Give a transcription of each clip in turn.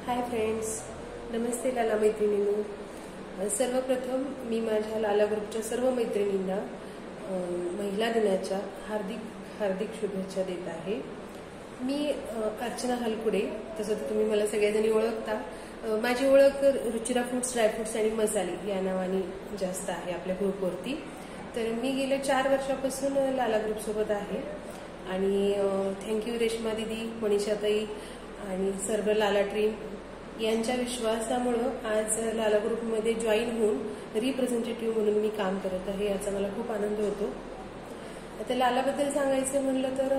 Hi friends, नमस्ते लाला मैत्रिणींनो. सर्वप्रथम मी माझ्या लाला ग्रुपच्या सर्व मैत्रिणींना महिला दिनाच्या हार्दिक हार्दिक शुभेच्छा देत आहे. मी अर्चना हलकुडे, तसं तर तुम्ही मला सगळ्याजणी ओळखता. माझी ओळख रुचिरा फूड्स, ड्रायफ्रुट्स आणि मसाले या नावाने जास्त आहे आपल्या ग्रुपवरती. तर मी गेल्या 4 वर्षापासून लाला ग्रुपसोबत आहे आणि थँक्यू रेश्मा दिदी, मनीषाताई आणि सर्व लाला टीम यांच्या विश्वासामुळं आज लाला ग्रुपमध्ये जॉईन होऊन रिप्रेझेंटेटिव्ह म्हणून मी काम करत आहे. याचा मला खूप आनंद होतो. आता लालाबद्दल सांगायचं म्हणलं तर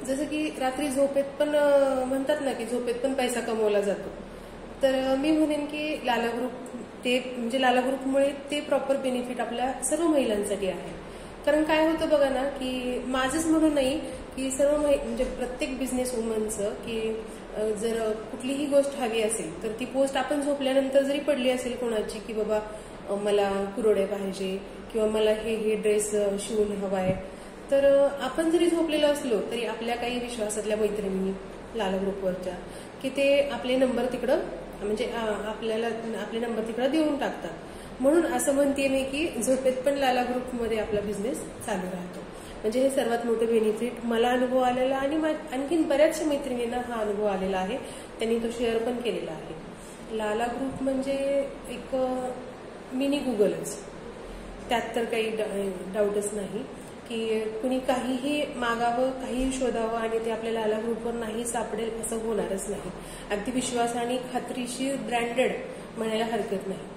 जसं की रात्री झोपेत पण म्हणतात ना की झोपेत पण पैसा कमवला जातो. तर मी म्हणेन की लाला ग्रुप ते म्हणजे लाला ग्रुपमुळे ते प्रॉपर बेनिफिट आपल्या सर्व महिलांसाठी आहे. कारण काय होतं बघा ना की माझंच म्हणून नाही की सर्व म्हणजे प्रत्येक बिझनेस वुमनचं की जर कुठलीही गोष्ट हवी असेल तर ती पोस्ट आपण झोपल्यानंतर जरी पडली असेल कोणाची की बाबा मला कुरवड्या पाहिजे किंवा मला हे ड्रेस शिवून हवाय, तर आपण जरी झोपलेलो असलो तरी आपल्या काही विश्वासातल्या मैत्रिणी लाला ग्रुपवरच्या की ते आपले नंबर तिकडं म्हणजे आपल्याला आपले नंबर तिकडं देऊन टाकतात. म्हणून असं म्हणते मी की झोपेत पण लाला ग्रुपमध्ये आपला बिझनेस चालू राहतो. म्हणजे हे सर्वात मोठं बेनिफिट मला अनुभव आलेला आणि आणखीन बऱ्याचशा मैत्रिणींना हा अनुभव आलेला आहे. त्यांनी तो शेअर पण केलेला आहे. लाला ग्रुप म्हणजे एक मिनी गुगलच, त्यात तर काही डाऊटच नाही की कुणी काहीही मागावं, काहीही शोधावं आणि ते आपल्या लाला ग्रुपवर नाही सापडेल असं होणारच नाही. अगदी विश्वासाने खात्रीशीर ब्रँडेड म्हणायला हरकत नाही.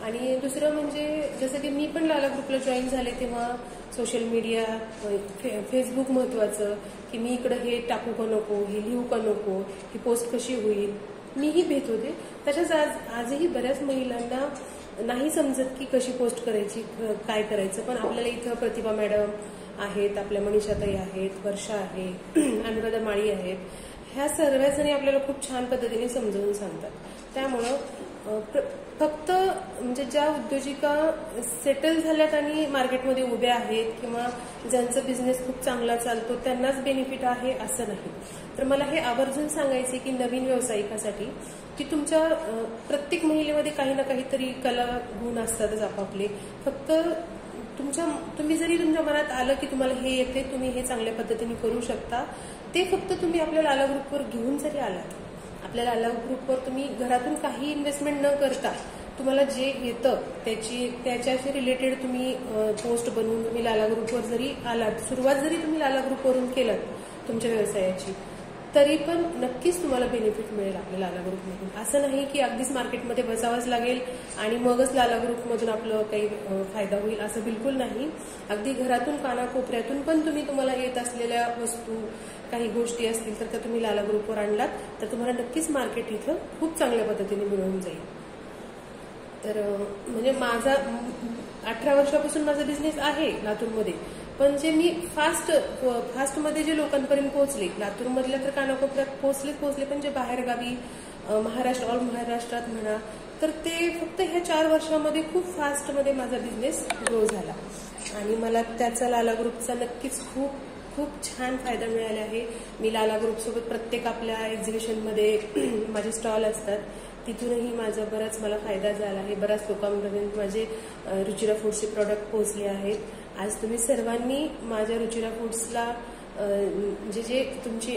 आणि दुसरं म्हणजे जसं की मी पण लाला ग्रुपला जॉईन झाले तेव्हा सोशल मीडिया, फेसबुक महत्वाचं की मी इकडं हे टाकू का नको, हे लिहू का नको, ही पोस्ट कशी होईल, मीही भेट होते. तशाच आजही बऱ्याच महिलांना नाही समजत की कशी पोस्ट करायची, काय करायचं. पण आपल्याला इथं प्रतिभा मॅडम आहेत, आपल्या मनीषाताई आहेत, वर्षा आहे, अनुराधा माळी आहेत, ह्या सर्वजणी आपल्याला खूप छान पद्धतीने समजावून सांगतात. त्यामुळं फक्त म्हणजे ज्या उद्योजिका सेटल झाल्यात आणि मार्केटमध्ये उभ्या आहेत किंवा ज्यांचा बिझनेस खूप चांगला चालतो त्यांनाच बेनिफिट आहे असं नाही. तर मला हे आवर्जून सांगायचे की नवीन व्यावसायिकासाठी की तुमच्या प्रत्येक महिलेमध्ये काही ना काहीतरी कला गुण असतातच आपापले. फक्त तुम्ही जरी तुमच्या मनात आलं की तुम्हाला हे येते, तुम्ही हे चांगल्या पद्धतीने करू शकता, ते फक्त तुम्ही आपल्या लाला ग्रुपवर घेऊन जरी आलात, आपल्या लाला ग्रुपवर तुम्ही घरातून काही इन्व्हेस्टमेंट न करता तुम्हाला जे येतं त्याच्याशी रिलेटेड तुम्ही पोस्ट बनवून तुम्ही लाला ग्रुपवर जरी आलात, सुरुवात जरी तुम्ही लाला ग्रुपवरून केलात तुमच्या व्यवसायाची, तरी पण नक्कीच तुम्हाला बेनिफिट मिळेल आपल्या लाला ग्रुपमधून. असं नाही की अगदीच मार्केटमध्ये बसावंच लागेल आणि मगच लाला ग्रुपमधून आपलं काही फायदा होईल, असं बिलकुल नाही. अगदी घरातून कानाकोपऱ्यातून पण तुम्हाला येत असलेल्या वस्तू काही गोष्टी असतील तर त्या तुम्ही लाला ग्रुपवर आणलात तर तुम्हाला नक्कीच मार्केट इथं खूप चांगल्या पद्धतीने मिळून जाईल. तर म्हणजे माझा 18 वर्षापासून माझा बिझनेस आहे लातूरमध्ये. पण जे मी फास्टमध्ये जे लोकांपर्यंत पोहोचले, लातूरमधल्या तर कानाकोपऱ्यात पोहोचले, पण जे बाहेरगावी ऑल महाराष्ट्रात म्हणा, तर ते फक्त ह्या 4 वर्षामध्ये खूप फास्टमध्ये माझा बिझनेस ग्रो झाला आणि मला त्याचा लाला ग्रुपचा नक्कीच खूप खूप छान फायदा मिळाला आहे. मी लाला ग्रुपसोबत प्रत्येक आपल्या एक्झिबिशनमध्ये माझे स्टॉल असतात, तिथूनही माझा बराच मला फायदा झाला आहे. बऱ्याच लोकांपर्यंत माझे रुचिरा फूड्सचे प्रॉडक्ट पोहोचले आहेत. आज तुम्ही सर्वांनी माझ्या रुचिरा फूड्सला जे तुमची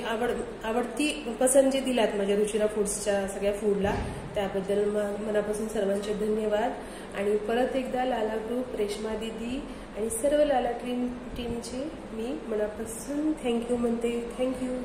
आवडती पसंत जे दिलात माझ्या रुचिरा फूड्सच्या सगळ्या फूडला, त्याबद्दल मनापासून सर्वांचे धन्यवाद. आणि परत एकदा लाला ग्रुप, रेश्मा दिदी आणि सर्व लाला टीमची मी मनापासून थँक्यू म्हणते. थँक्यू.